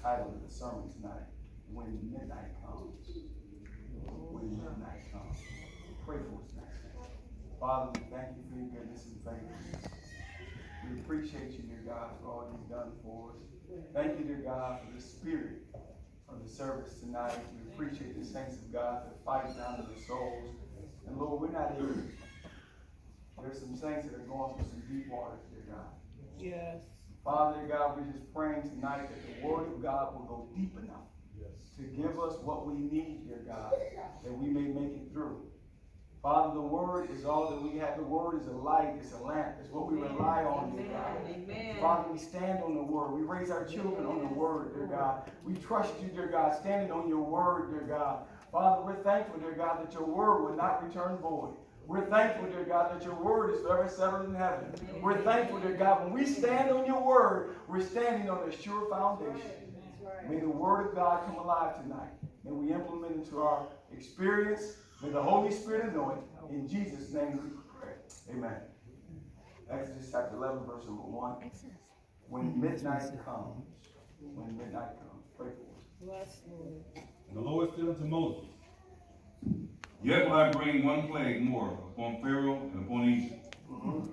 title of the sermon tonight, When Midnight Comes. When midnight comes. Pray for us tonight. Father, we thank you for your goodness and faithfulness. We appreciate you, dear God, for all you've done for us. Thank you, dear God, for the spirit of the service tonight. We appreciate the saints of God that fight down to their souls. And Lord, we're not here. There's some saints that are going through some deep waters, dear God. Yes. Father, dear God, we're just praying tonight that the word of God will go deep enough to give us what we need, dear God, that we may make it through. Father, the word is all that we have. The word is a light, it's a lamp, it's what we rely on, dear God. Amen. Father, we stand on the word. We raise our children on the word, dear God. We trust you, dear God, standing on your word, dear God. Father, we're thankful, dear God, that your word will not return void. We're thankful, dear God, that your word is forever settled in heaven. We're thankful, dear God, when we stand on your word, we're standing on a sure foundation. May the word of God come alive tonight. May we implement it into our experience. May the Holy Spirit anoint. In Jesus' name we pray. Amen. Exodus chapter 11, verse number 1. When midnight comes. When midnight comes. Pray for us. Bless Lord. And the Lord said unto Moses, Yet will I bring one plague more upon Pharaoh and upon Egypt.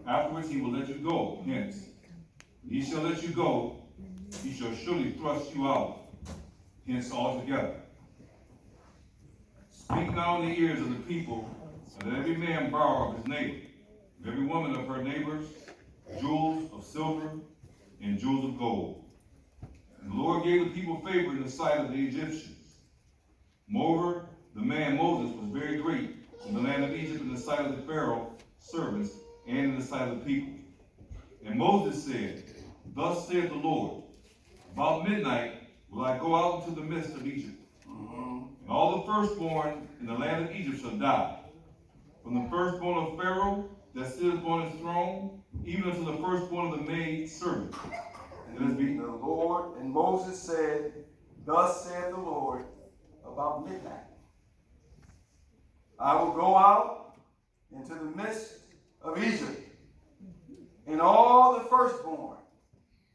Afterwards he will let you go hence. When he shall let you go, he shall surely thrust you out hence altogether. Speak now in the ears of the people, and let every man borrow of his neighbor, and every woman of her neighbors, jewels of silver and jewels of gold. And the Lord gave the people favor in the sight of the Egyptians. Moreover, the man Moses was very great in the land of Egypt in the sight of the Pharaoh servants and in the sight of the people. And Moses said, Thus saith the Lord, about midnight will I go out into the midst of Egypt. And all the firstborn in the land of Egypt shall die, from the firstborn of Pharaoh that sitteth upon his throne, even unto the firstborn of the maid servant. And the Lord, and Moses said, Thus saith the Lord, about midnight I will go out into the midst of Egypt, and all the firstborn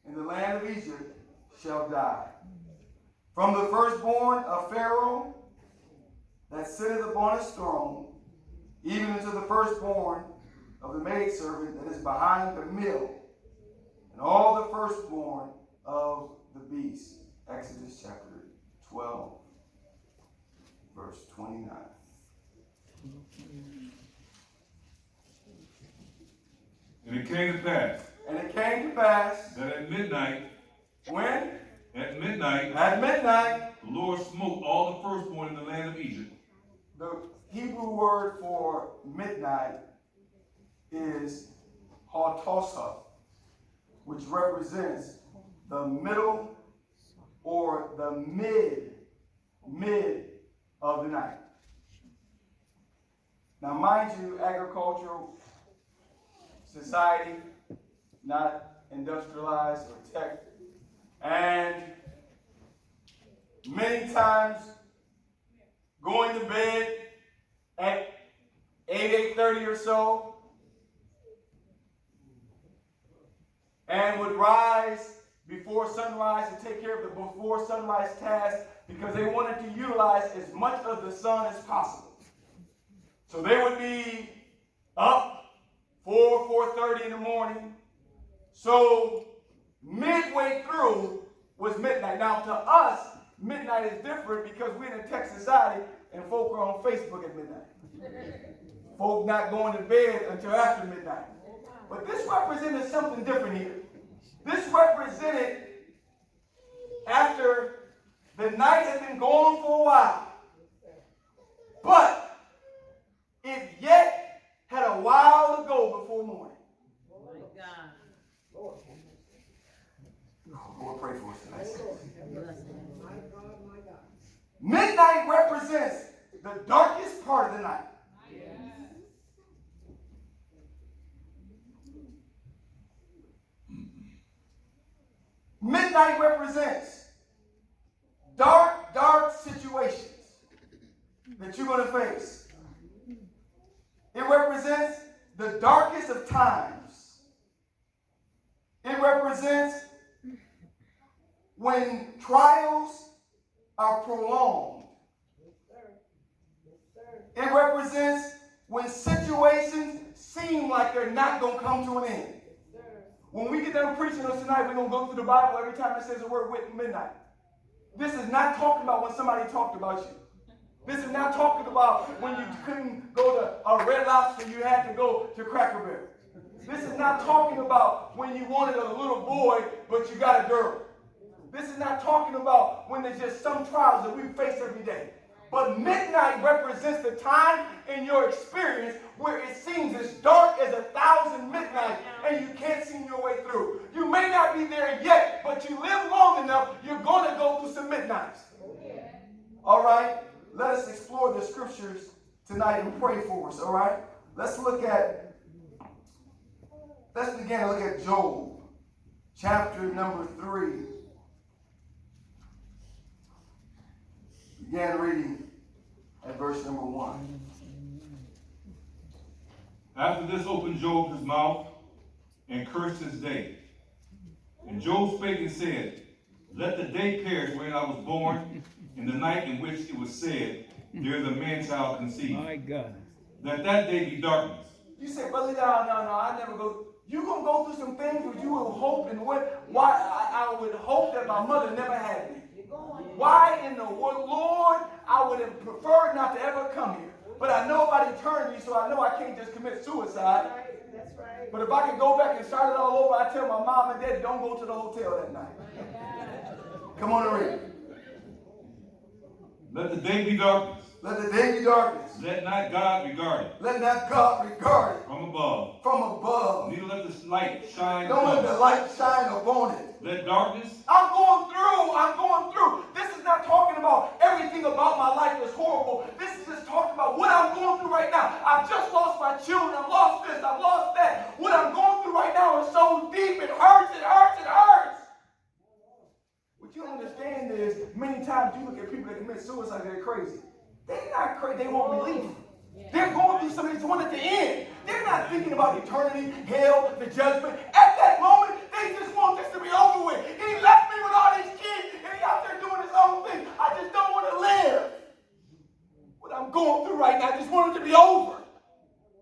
in the land of Egypt shall die. From the firstborn of Pharaoh that sitteth upon his throne, even unto the firstborn of the maidservant that is behind the mill, and all the firstborn of the beast. Exodus chapter 12, verse 29. And it came to pass. And it came to pass That at midnight. When? At midnight. At midnight. The Lord smote all the firstborn in the land of Egypt. The Hebrew word for midnight is hatosa, which represents the middle or the mid of the night. Now, mind you, agricultural society, not industrialized or tech, and many times going to bed at 8:30 or so, and would rise before sunrise to take care of the before sunrise task because they wanted to utilize as much of the sun as possible. So they would be up 4:30 in the morning. So midway through was midnight. Now to us, midnight is different because we're in a tech society and folk are on Facebook at midnight. Folk not going to bed until after midnight. But this represented something different here. This represented after the night had been going for a while, but it yet had a while to go before morning. Oh my God. Lord, pray for us tonight. Midnight represents the darkest part of the night. Midnight represents dark situations that you're going to face. It represents the darkest of times. It represents when trials are prolonged. It represents when situations seem like they're not going to come to an end. When we get done preaching this tonight, we're going to go through the Bible every time it says the word midnight. This is not talking about when somebody talked about you. This is not talking about when you couldn't go to a Red Lobster, you had to go to Cracker Barrel. This is not talking about when you wanted a little boy, but you got a girl. This is not talking about when there's just some trials that we face every day. But midnight represents the time in your experience where it seems as dark as 1,000 midnights and you can't see your way through. You may not be there yet, but you live long enough, you're going to go through some midnights. All right? Let us explore the scriptures tonight and pray for us, all right? Let's begin to look at Job, chapter number 3. Begin reading at verse number 1. After this opened Job his mouth and cursed his day. And Job spake and said, let the day perish wherein I was born, and the night in which it was said, there is a man-child conceived. My God. That day be darkness. You say, brother, no, I never go. You're going to go through some things which you will hope and why I would hope that my mother never had me. Why in the Lord I would have preferred not to ever come here. But I know about eternity, so I know I can't just commit suicide. That's right. But if I could go back and start it all over, I tell my mom and dad, don't go to the hotel that night. Come on and read. Let the day be darkness. Let the day be darkness. Let not God regard it. Let not God regard it From above. from above. Neither let the light shine Don't let upon the it. light shine upon it. Let darkness. I'm going through. This is not talking about everything about my life is horrible. This is just talking about what I'm going through right now. I've just lost my children. I've lost this. I've lost that. What I'm going through right now is so deep. It hurts. It hurts. It hurts. What you don't understand is many times you look at people that commit suicide, they're crazy. They're not crazy. They want relief. They're going through something that's one at the end. They're not thinking about eternity, hell, the judgment. At that moment, they just want this to be over with. He left me with all these kids, and he out there doing his own thing. I just don't want to live. What I'm going through right now, I just want it to be over.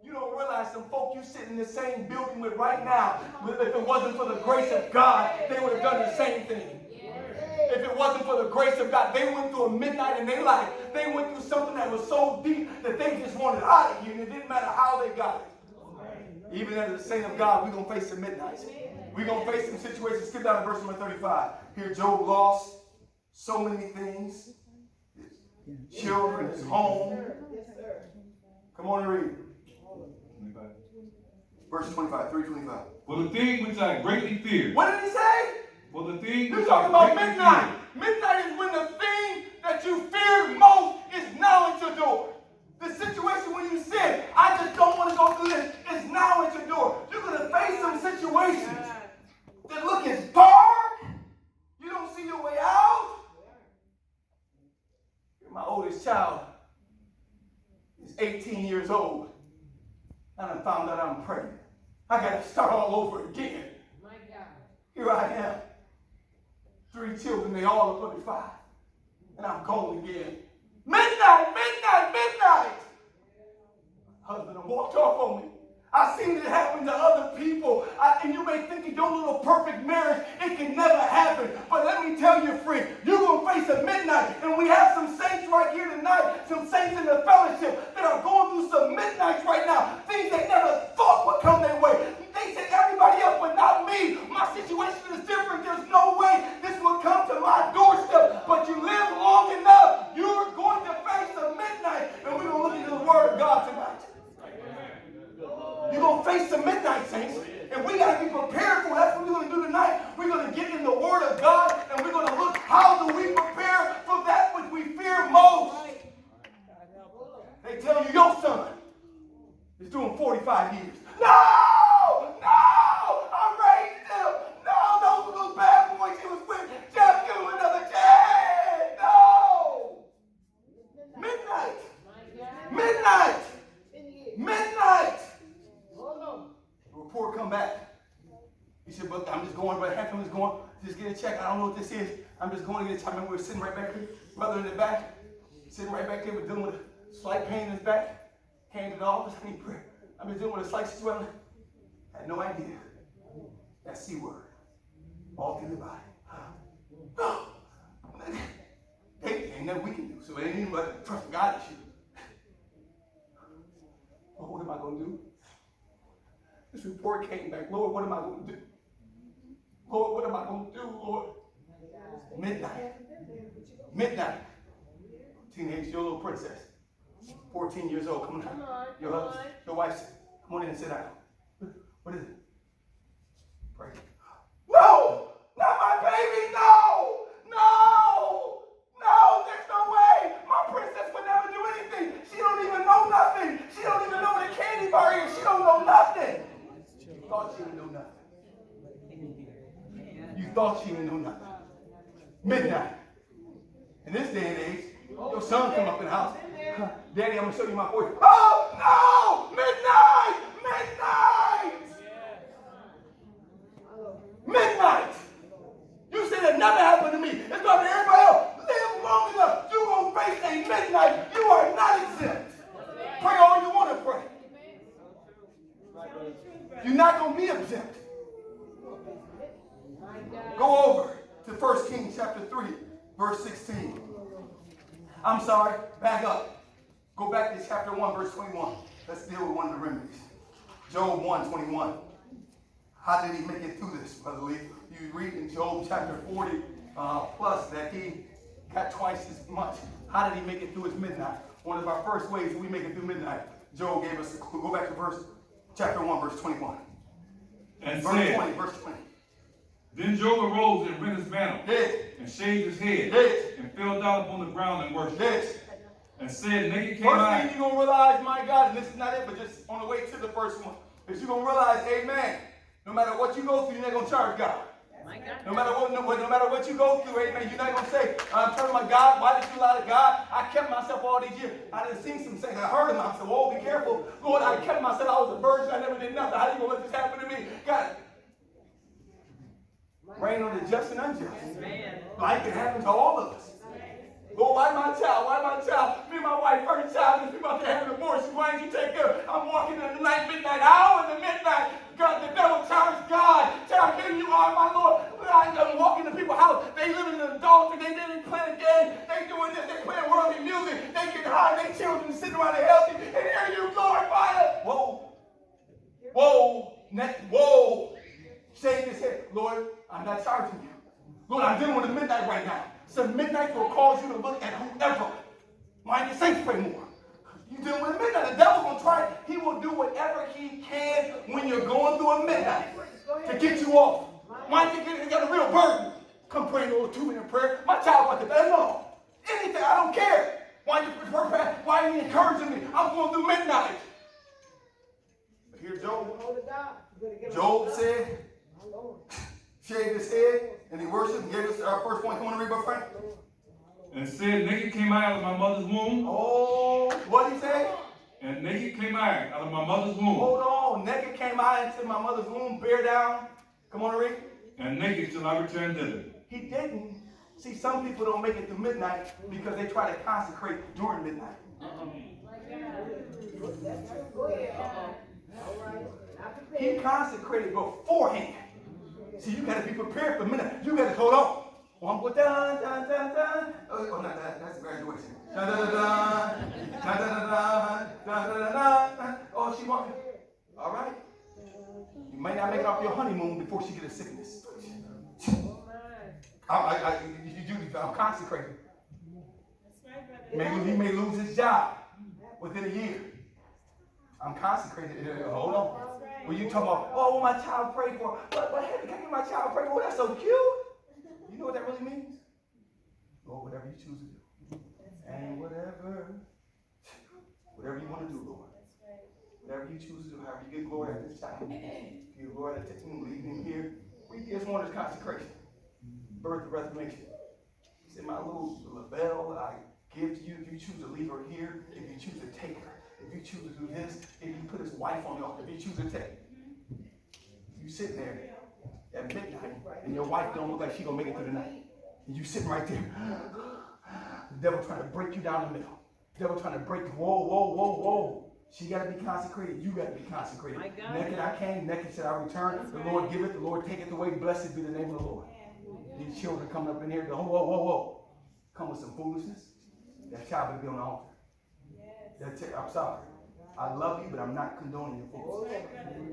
You don't realize some folk you sit in the same building with right now, if it wasn't for the grace of God, they would have done the same thing. If it wasn't for the grace of God, they went through a midnight in their life. They went through something that was so deep that they just wanted out of here, and it didn't matter how they got it. Even as a saint of God, we're going to face some midnights. We're going to face some situations. Skip down to verse number 35. Here, Job lost so many things. His children, his home. Come on and read. Verse 25, 3:25. For the thing which I greatly feared. What did he say? For the thing You're which talking I about greatly midnight. feared. Midnight is when the thing that you feared most is now at your door. The situation when you said, I just don't want to go through this, is now at your door. You're going to face some situations that look as dark. You don't see your way out. My oldest child is 18 years old. And I found out I'm pregnant. I got to start all over again. My God. Here I am. 3 children, they all are 35. And I'm gone again. Midnight. Husband walked off on me. I've seen it happen to other people. And you may think in your little perfect marriage, it can never happen. But let me tell you, friend, you're going to face a midnight. And we have some saints right here tonight, some saints in the fellowship that are going through some midnights right now. Things they never thought would come their way. They said everybody else, but not me. My situation is different. There's no way this will come to my doorstep. But you live long enough, you're going to face a midnight. And we're going to look into the Word of God tonight. You're going to face some midnight, saints. And we got to be prepared for it. That's what we're going to do tonight. We're going going, just get a check. I don't know what this is. I'm just going to get a check. I remember we were sitting right back here, brother in the back, sitting right back there, we're dealing with a slight pain in his back. Came to the office, I need prayer. I've been dealing with a slight swelling. Had no idea. That C word. All through the body. Hey, ain't nothing we can do. So it ain't even like a trust God issue. Lord, what am I going to do? This report came back. Lord, what am I going to do? Lord, what am I going to do, Lord? Midnight. Midnight. Teenage, your little princess. 14 years old. Come on. Your wife said, come on in and sit down. What is it? Pray. No! Not my baby! No! No! No! There's no way! My princess would never do anything! She don't even know nothing! She don't even know what a candy bar is! She don't know nothing! You thought she would know nothing. You thought she would know nothing. Midnight. In this day and age, your son come up in the house. Daddy, I'm going to show you my voice. Oh, no! Midnight! Midnight! Midnight! You said it never happened to me. It's going to happen to everybody else. Live long enough. You're going to face a midnight. You are not exempt. Pray all you want to pray. You're not going to be exempt. Go over to 1 Kings chapter 3, verse 16. I'm sorry, back up. Go back to chapter 1, verse 21. Let's deal with one of the remedies. Job 1:21. How did he make it through this, Brother Lee? You read in Job chapter 40 plus that he got twice as much. How did he make it through his midnight? One of our first ways we make it through midnight. Job gave us, go back to chapter 1, verse 21. And verse said, 20, verse 20. Then Job arose and rent his mantle, Yes. and shaved his head, Yes. and fell down upon the ground and worshipped. Yes. And said, naked came First I. thing you're going to realize, my God, and this is not it, but just on the way to the first one, is you're going to realize, amen, no matter what you go through, you're not going to charge God. No matter what you go through, amen, you're not going to say, I'm turning my God, why did you lie to God? I kept myself all these years. I didn't see some things. I heard them. I said, whoa, be careful. Lord, I kept myself. I was a virgin. I never did nothing. How are you going to let this happen to me? God, rain on the just and unjust. Life can happen to all of us. Lord, why my child? Why my child? Me and my wife, first child, is about to have an abortion. Why didn't you take care? I'm walking in the night, midnight hour, in the midnight. God, the devil charged God. Child, here you are, my Lord. I'm walking to people's house. They living in adultery. They didn't play a game. They doing this. They playing worldly music. They get high. They children sitting around there healthy. And here you glorify it. Whoa. Whoa. Whoa. Shake his head. Lord, I'm not charging you. Lord, I'm dealing with the midnight right now. So midnight will cause you to look at whoever. Mind your saints pray more. You dealing with a midnight. The devil will try. He will do whatever he can when you're going through a midnight to get you off. Mind you got a real burden. Come pray a little 2-minute prayer. My child went to bed. No. Anything. I don't care. Why are you encouraging me? I'm going through midnight. But here Job said, shaved his head, and he worshiped and gave us our first point. Come on and read, my friend. And said, naked came I out of my mother's womb. Oh, what did he say? And naked came I out of my mother's womb. Hold on. Naked came I into my mother's womb, bear down. Come on and read. And naked shall I return thither. He didn't. See, some people don't make it through midnight because they try to consecrate during midnight. He consecrated beforehand. See, you got to be prepared for midnight. You got to hold on. One more dun dun dun dun. Oh, not that. That's graduation. Dun dun dun dun dun dun dun dun dun dun. Oh, she walking. All right. You may not make it off your honeymoon before she gets a sickness. I'm consecrated. Maybe he may lose his job within a year. I'm consecrated. Hold on. When you talk about, oh, my child prayed for, but hey, can my child pray for? That's so cute. You know what that really means? Lord, whatever you choose to do. And whatever you want to do, Lord. Whatever you choose to do, however you get glory at this time. Give glory at this time, lead him here. We just want his consecration. Birth of reformation. He said, my little Lavelle, I give to you if you choose to leave her here, if you choose to take her, if you choose to do this, if you put his wife on the altar, if you choose to take. You sitting there, at midnight, and your wife don't look like she gonna make it through the night. And you sitting right there. The devil trying to break you down the middle. The devil trying to break you. Whoa, whoa, whoa, whoa. She got to be consecrated. You got to be consecrated. Naked I came, naked shall I return. The Lord giveth, the Lord taketh away. Blessed be the name of the Lord. These children coming up in here, go, whoa, whoa, whoa. Come with some foolishness. That child will be on the altar. I'm sorry. I love you, but I'm not condoning your foolishness.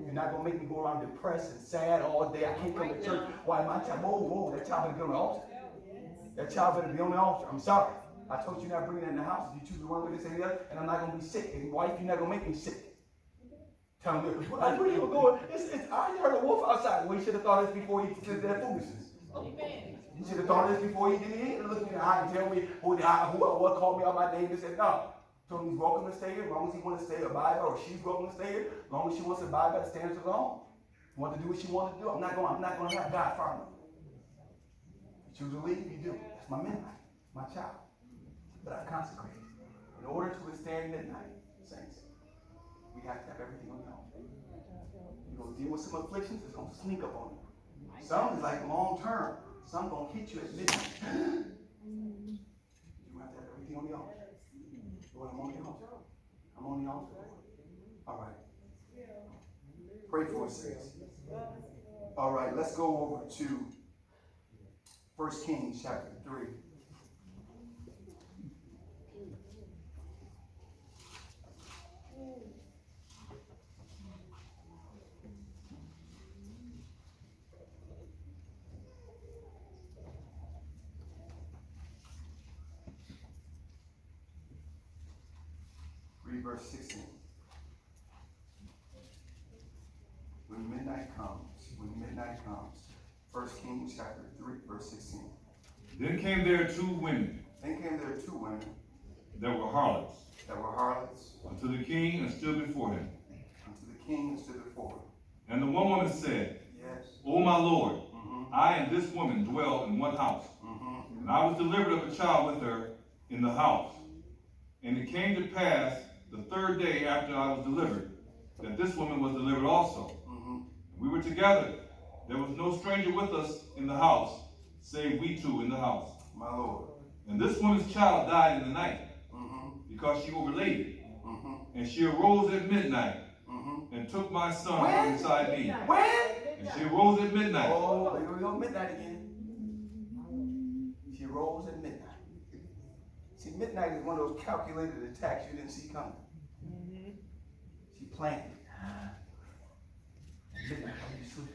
You're not going to make me go around depressed and sad all day. I can't come to church. Why, my child, whoa, whoa, that child better be on the altar. That child better be on the altar. I'm sorry. I told you not bringing that in the house. If you choose to run with this and the other, and I'm not going to be sick. And wife, you're not going to make me sick. Tell me, where you going? I heard a wolf outside. Well, you should have thought this before you did that foolishness. You should have thought this before you did it. Look me in the eye and tell me who called me out my name and said, no. Told him he's welcome to stay here as long as he wants to stay, abide by, or she's welcome to stay here as long as she wants to abide by the standards of the home. Want to do what she wants to do. I'm not going to have God fire me. You choose to leave, you do. That's my midnight, my child. But I've consecrated. In order to withstand midnight, saints, we have to have everything on the altar. You're going to deal with some afflictions, it's going to sneak up on you. Some is like long term. Some going to hit you at midnight. You have to have everything on the altar. Lord, I'm on the altar. I'm on the altar. All right. Pray for us, saints. All right, let's go over to 1 Kings chapter 3. Read verse 16. When midnight comes, 1 Kings chapter 3, verse 16. Then came there two women that were harlots unto the king and stood before him. And the one woman said, Yes. O my Lord, I and this woman dwell in one house. And I was delivered of a child with her in the house. And it came to pass the third day after I was delivered, that this woman was delivered also. We were together. There was no stranger with us in the house, save we two in the house. My Lord. And this woman's child died in the night, because she overlaid it. And she arose at midnight, and took my son from beside me. When? And she arose at midnight. Oh, here we go, midnight again. She rose at midnight. See, midnight is one of those calculated attacks you didn't see coming. She planned it. Midnight, while you sleep.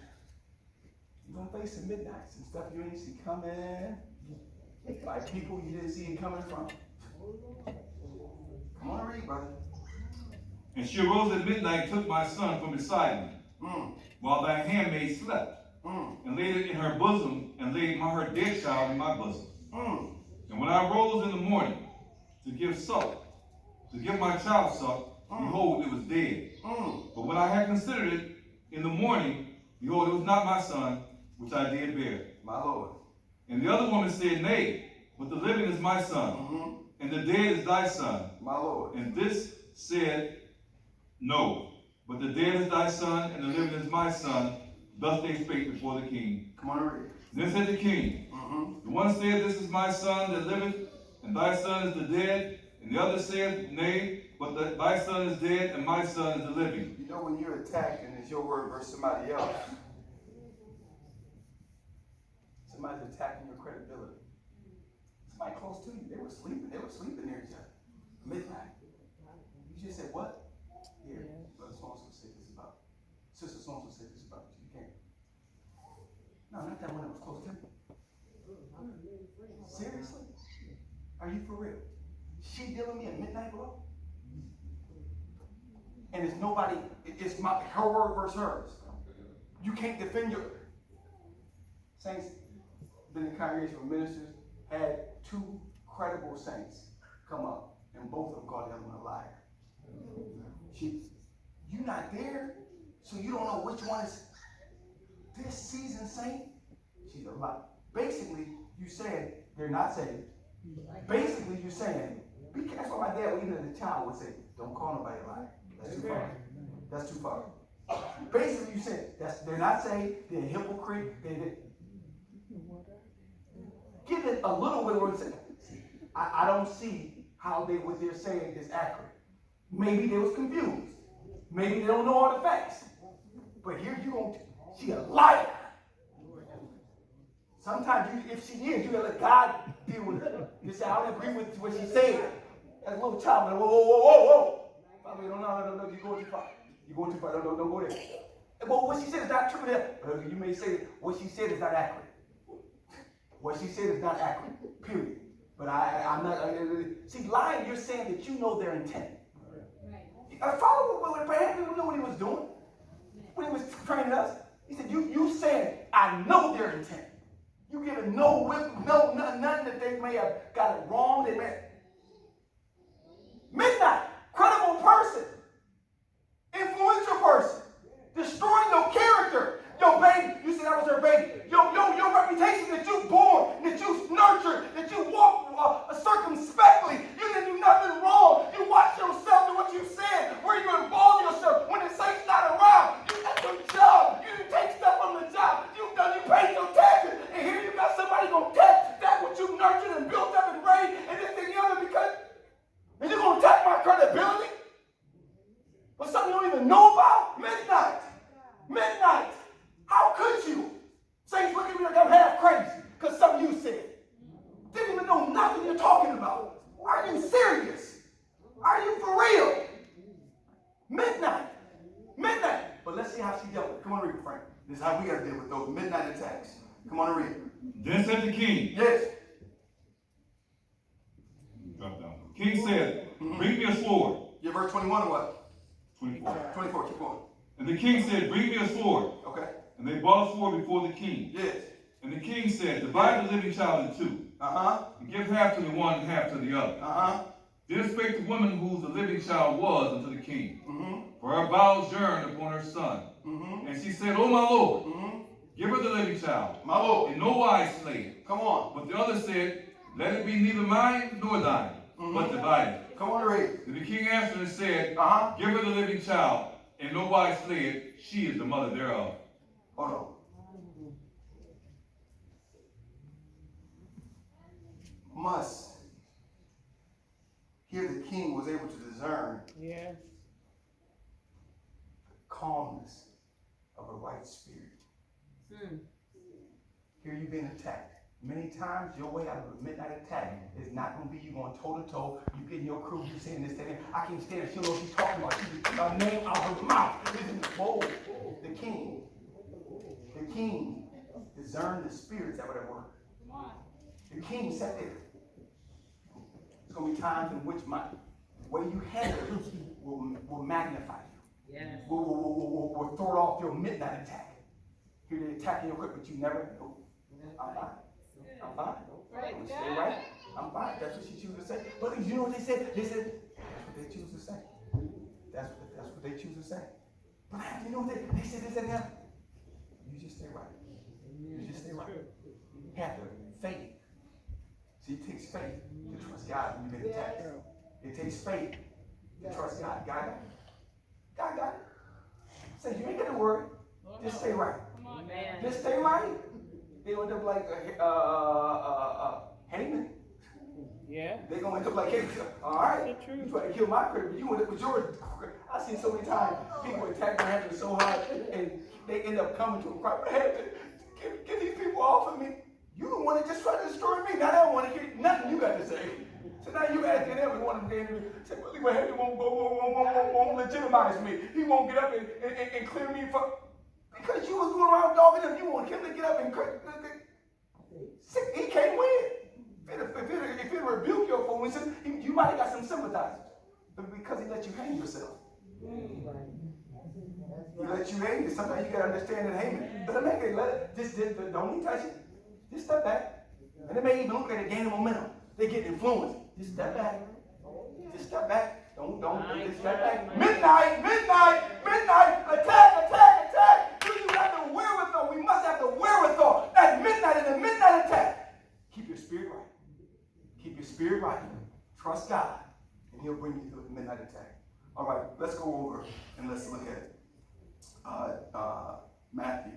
You're going to face some midnights and stuff you didn't see coming. By people you didn't see it coming from. Come on, read, brother. And she arose at midnight and took my son from beside me, while thy handmaid slept, and laid it in her bosom, and laid her dead child in my bosom. And when I rose in the morning to give suck, to give my child suck, behold, it was dead. But when I had considered it in the morning, behold, it was not my son, which I did bear. My Lord. And the other woman said, Nay, but the living is my son, and the dead is thy son. My Lord. And this said, No, but the dead is thy son, and the living is my son. Thus they spake before the king. Come on, read. Then said the king, The one said, This is my son that liveth, and thy son is the dead. And the other said, Nay, but thy son is dead, and my son is the living. You know when you're attacked and it's your word versus somebody else, somebody's attacking your credibility. Somebody close to you, they were sleeping near each other. Midnight. You just said, what? Here, brother so-and-so said this about you. Sister so-and-so said this about you. You can't. No, not that one that was close to me. Seriously? Are you for real? She dealing me at midnight, bro? And it's nobody, it's her word versus hers. You can't defend your saints. Been in congregation with ministers, had two credible saints come up, and both of them called the other one a liar. You not there, so you don't know which one is this seasoned saint. She's a liar. Basically, you said they're not saved. Basically, you're saying, be careful. My dad, even as a child, would say, don't call nobody a liar. That's too far. That's too far. Basically, you said they're not saved, they're a hypocrite. Give it a little bit of what say. I don't see how what they're saying is accurate. Maybe they was confused. Maybe they don't know all the facts. But here she a liar. Sometimes if she is, you gotta let God deal with it. You say, I don't agree with what she said. As a little child, like, whoa. Father, no, you're going too far. You're going too far. Don't go there. But what she said is not true. You may say what she said is not accurate. What she said is not accurate. Period. But I'm not. See, lying, you're saying that you know their intent. I follow what Abraham didn't know what he was doing when he was training us. He said, "You said I know their intent. You giving no nothing that they may have got it wrong. They may midnight, credible person, influential person, destroying your character, your baby. You said that was her baby. Your reputation that you born, that you nurtured, that you walk circumspectly. You didn't do nothing wrong. You watch yourself and what you said, where you involve yourself. When the saint's not around, you got your job. You didn't take stuff from the job. You paid your taxes. And here you got somebody gonna tax that what you nurtured and built up and raised and this and the other and you're gonna attack my credibility? For something you don't even know about? Midnight. How could you? Saints look at me like I'm half crazy because something you said. Didn't even know nothing you're talking about. Are you serious? Are you for real? Midnight. But let's see how she dealt with it. Come on, read it, Frank. This is how we got to deal with those midnight attacks. Come on and read it. Then said the king. Yes. Drop down. The king said, bring me a sword. Yeah, verse 21 or what? 24. 24, keep going. And the king said, bring me a sword. Okay. And they brought a sword before the king. Yes. And the king said, divide the living child in two. And give half to the one and half to the other. Then spake the woman whose the living child was unto the king. For her bowels yearned upon her son. And she said, O my lord, give her the living child. My lord. In no wise slay it. Come on. But the other said, let it be neither mine nor thine, but divided. Come on, read. And the king answered and said, give her the living child, and no wise slay it. She is the mother thereof. Hold on. Must. Here the king was able to discern the calmness of a right spirit. Here you've been attacked. Many times your way out of a midnight attack is not going to be you going toe to toe. You getting your crew, you saying this, that. I can't stand it. She don't know what she's talking about. She just her name out her mouth. Whoa. The king discerned the spirits that were at work. The king sat there. There's going to be times in which the way you handle it will magnify you. Yes. Will throw it off your midnight attack. Here they're attacking your quick, but you never know. I'm fine. I'm fine. I'm going to stay right. I'm fine. That's what she chooses to say. But you know what they said? They said, that's what they choose to say. That's what they choose to say. But you know what they said this and that? You just stay right. You just stay right. Have the faith. See, it takes faith to trust God when you've been attacked. It takes faith to trust God. God got it. Say, you ain't got to worry. Just stay right. Just stay right. They end up like Haman. Yeah. They're going to end up like Haman. All right. You try to kill my credit, but you end up with yours. I've seen so many times people attack my husband so hard and they end up coming to him crying, get these people off of me. You don't want to just try to destroy me. Now they don't want to hear nothing you got to say. So now you asking them and one of them say, well, my husband won't legitimize me. He won't get up and clear me for. Because you was going around dogging him, you want him to get up and he can't win. If it rebuke your foolishness, you might have got some sympathizers. But because he let you hang yourself. He let you hang yourself. Sometimes you got to understand that Haman. But make it, don't even touch it. Just step back. And they may even look at it gaining momentum. They get influenced. Just step back. Just step back. Don't just step back. Midnight, attack. Do you have the wherewithal? We must have the wherewithal at midnight in the midnight attack. Keep your spirit right. Keep your spirit right. Trust God, and he'll bring you through the midnight attack. All right, let's go over and let's look at Matthew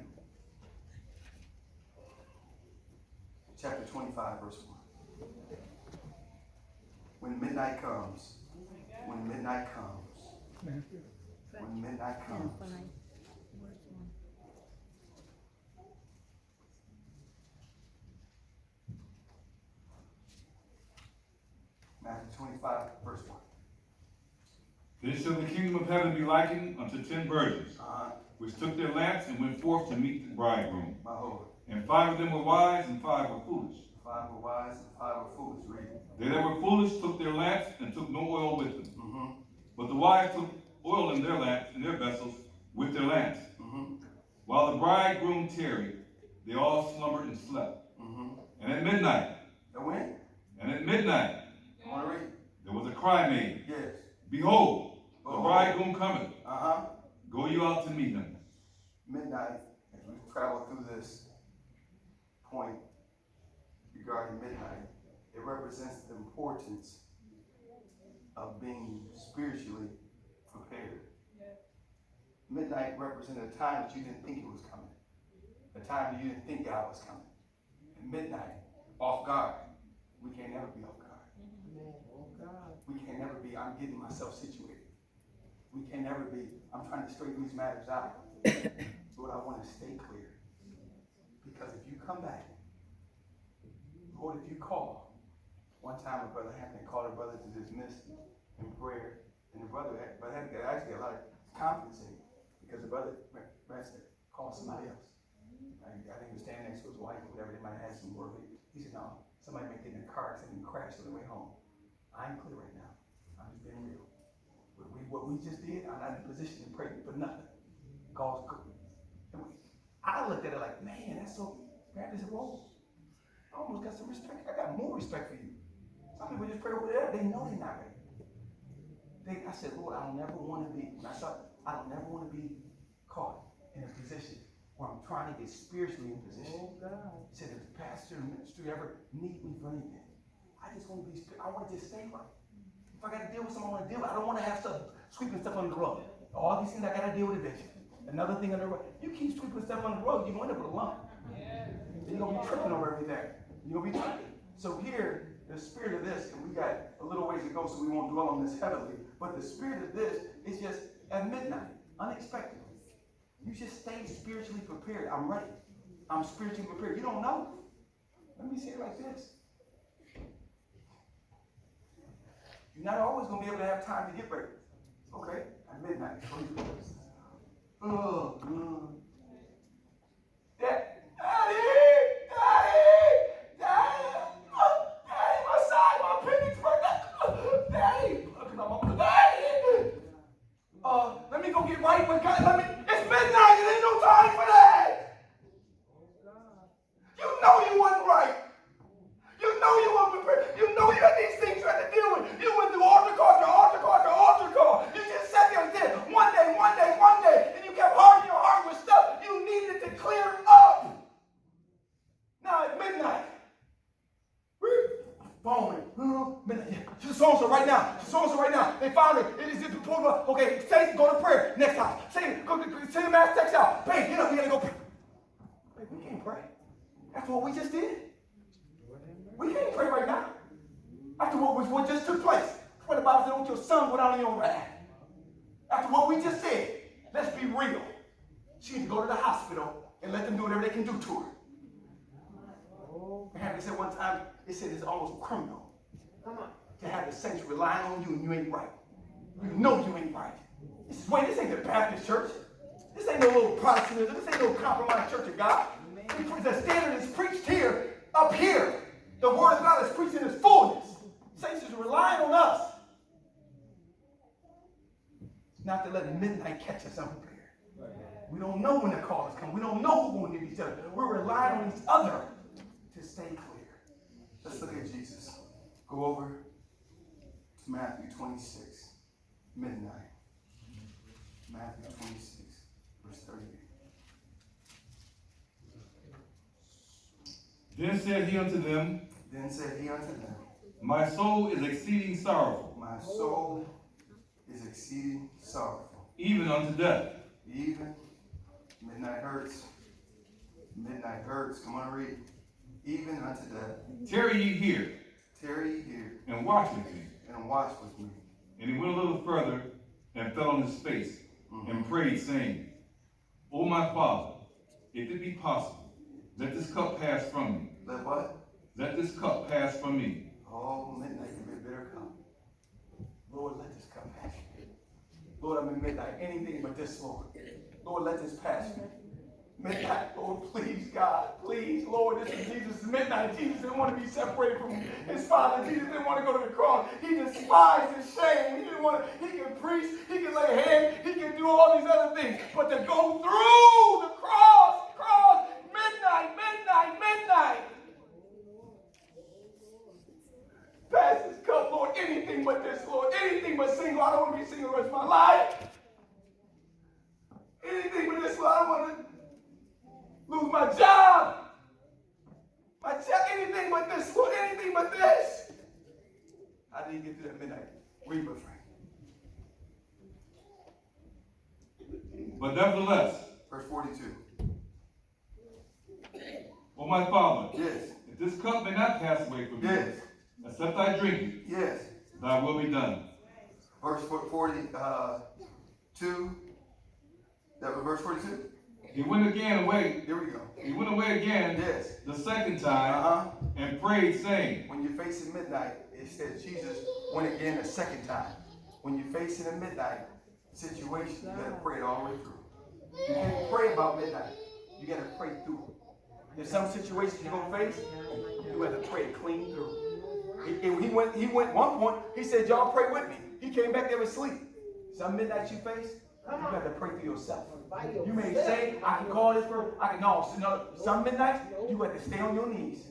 chapter 25, verse 1. When midnight comes, when midnight comes, when midnight comes. Matthew 25, verse 1. Then shall the kingdom of heaven be likened unto 10 virgins, which took their lamps and went forth to meet the bridegroom. My Lord. And 5 of them were wise, and 5 were foolish. 5 were wise and 5 were foolish. Read. They that were foolish took their lamps and took no oil with them. Mm-hmm. But the wise took oil in their lamps, in their vessels, with their lamps. Mm-hmm. While the bridegroom tarried, they all slumbered and slept. Mm-hmm. And at midnight, I want to read. there was a cry made, Yes. Behold, the bridegroom cometh. Go you out to meet him. Midnight, as we travel through this point regarding midnight, it represents the importance of being spiritually prepared. Midnight represented a time that you didn't think it was coming. A time that you didn't think God was coming. At midnight, off guard. We can't never be off guard. We can't never be, I'm getting myself situated. We can't never be, I'm trying to straighten these matters out. Lord, I want to stay clear. Because if you come back, Lord, if you call, one time a brother Hampton called a brother to dismiss in prayer, and the brother had actually a lot of confidence in him, because the brother called somebody else. I think he was standing next to his wife or whatever, they might have had some word. He said, no, somebody might get in a car accident and crash on the way home. I ain't clear right now. I'm just being real. What we just did, I'm not in a position to pray for nothing. God's good. I looked at it like, man, that's so bad. I said, whoa, I almost got some respect. I got more respect for you. Some people just pray over there. They know they're not ready. I said, Lord, I don't never want to be, I don't never want to be caught in a position where I'm trying to get spiritually in position. Oh, God. He said, if the pastor and ministry ever need me for anything, I just want to be, I want to just stay right. If I got to deal with something, I want to deal with it. I don't want to have stuff, sweeping stuff under the rug. All these things I got to deal with eventually. Another thing under the rug. You keep sweeping stuff under the rug, you're going to end up with a lump. And you're going to be tripping over everything. You're going to be tripping. So here, the spirit of this, and we got a little ways to go, so we won't dwell on this heavily, but the spirit of this is just at midnight, unexpectedly. You just stay spiritually prepared. I'm ready. I'm spiritually prepared. You don't know. Let me say it like this. You're not always going to be able to have time to get ready. Okay? At midnight. Daddy, my side, my appendix, Daddy. Let me go get right with God. It's midnight. There ain't no time for that. You know you wasn't right. You know you weren't prepared. You know you had these things you had to deal with. You went through altar call to altar call to altar call. You just sat there and did it one day, and you kept hardening your heart with stuff you needed to clear up. Now at midnight, phone midnight. She's so-and-so right now. They found her. It is just pulled up. Okay, say go to prayer. Next house. Say go send a mass text out. Babe, get up. We gotta go pray. Babe, we can't pray. After what we just did. We can't pray right now. After what just took place. That's what the Bible said, don't your son go down in your wrath. After what we just said, let's be real. She needs to go to the hospital and let them do whatever they can do to her. And they said one time, they said it's almost criminal to have the saints relying on you and you ain't right. You know you ain't right. This ain't the Baptist church. This ain't no little Protestantism. This ain't no compromised church of God. The standard is preached here, up here. The word of God is preached in its fullness. Saints is relying on us. Not to let midnight catch us unprepared. We don't know when the call is coming. We don't know who's going to need each other. We're relying on each other to stay clear. Let's look at Jesus. Go over to Matthew 26, midnight. Matthew 26, verse 38. Then said he unto them, My soul is exceeding sorrowful. My soul is exceeding sorrowful. Even unto death. Even Midnight hurts. Midnight hurts. Come on, read. Even unto death. Tarry ye here, Tarry ye here, and watch with me. and watch with me. And he went a little further, and fell on his face, and prayed, saying, O my Father, if it be possible, let this cup pass from me. Let what? Let this cup pass from me. Oh, midnight can be a bitter cup. Lord, let this cup pass. Lord, I'm in midnight. Anything but this, Lord. Lord, let this pass. Midnight, Lord, please, God, please, Lord, this is Jesus' midnight. Jesus didn't want to be separated from his Father. Jesus didn't want to go to the cross. He despised his shame. He didn't want to, he can preach, he can lay hands, he can do all these other things. But to go through the cross, midnight, midnight, midnight. Pass this cup, Lord, anything but this, Lord, anything but single. I don't want to be single the rest of my life. Anything but this, Lord, I don't want to lose my job. Anything but this, Lord, anything but this. How did he get to that midnight? Read, my friend. But nevertheless, Verse 42. O my Father, Yes. if this cup may not pass away from me, Yes. except I drink it, Yes. thy will be done. Verse 42. That was verse 42? He went again away. Here we go. He went away again Yes. the second time, Uh-huh. and prayed, saying, When you're facing midnight, it says Jesus went again a second time. When you're facing a midnight situation, you gotta pray it all the way through. You can't pray about midnight. You gotta pray through it. There's some situations you're gonna face, you have to pray it clean through. He went one point, he said, y'all pray with me. He came back there asleep. Some midnight you face, you have to pray for yourself. You may say, I can call this person, no, some midnights, you have to stay on your knees.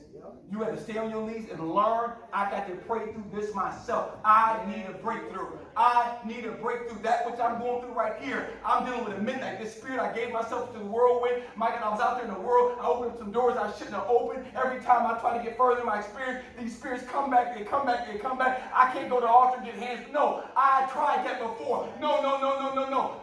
You have to stay on your knees and learn. I got to pray through this myself. I need a breakthrough. I need a breakthrough. That which I'm going through right here. I'm dealing with a midnight. This spirit, I gave myself to the whirlwind. My God, I was out there in the world. I opened up some doors I shouldn't have opened. Every time I try to get further in my experience, these spirits come back, they come back, they come back. I can't go to the altar and get hands. No, I tried that before. No.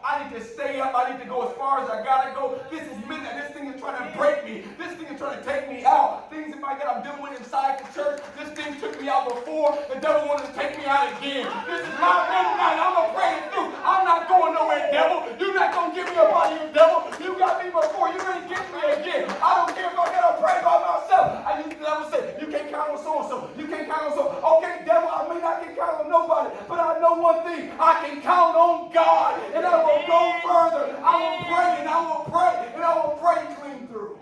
I need to stay up. I need to go as far as I gotta go. This is midnight. This thing is trying to break me. This thing is trying to take me out. Things that, my God, I'm dealing with inside the church. This thing took me out before. The devil wanted to take me out again. This is my midnight. I'm going to pray it through. I'm not going nowhere, devil. You're not going to get me up out of here, devil. You got me before. You ain't get me again. I don't care if I got to pray by myself. I used to never say, you can't count on so-and-so. You can't count on so. Okay, devil, I may not can count on nobody, but I know one thing. I can count on God, and I will go further. I will pray, and I will pray, and I will pray clean through.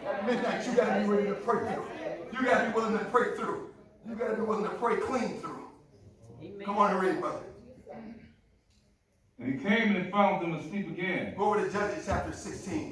At midnight, you got to be ready to pray through. You got to be willing to pray through. You got to be willing to pray clean through. Come on and read, brother. And he came and found them asleep again. Go over to Judges chapter 16.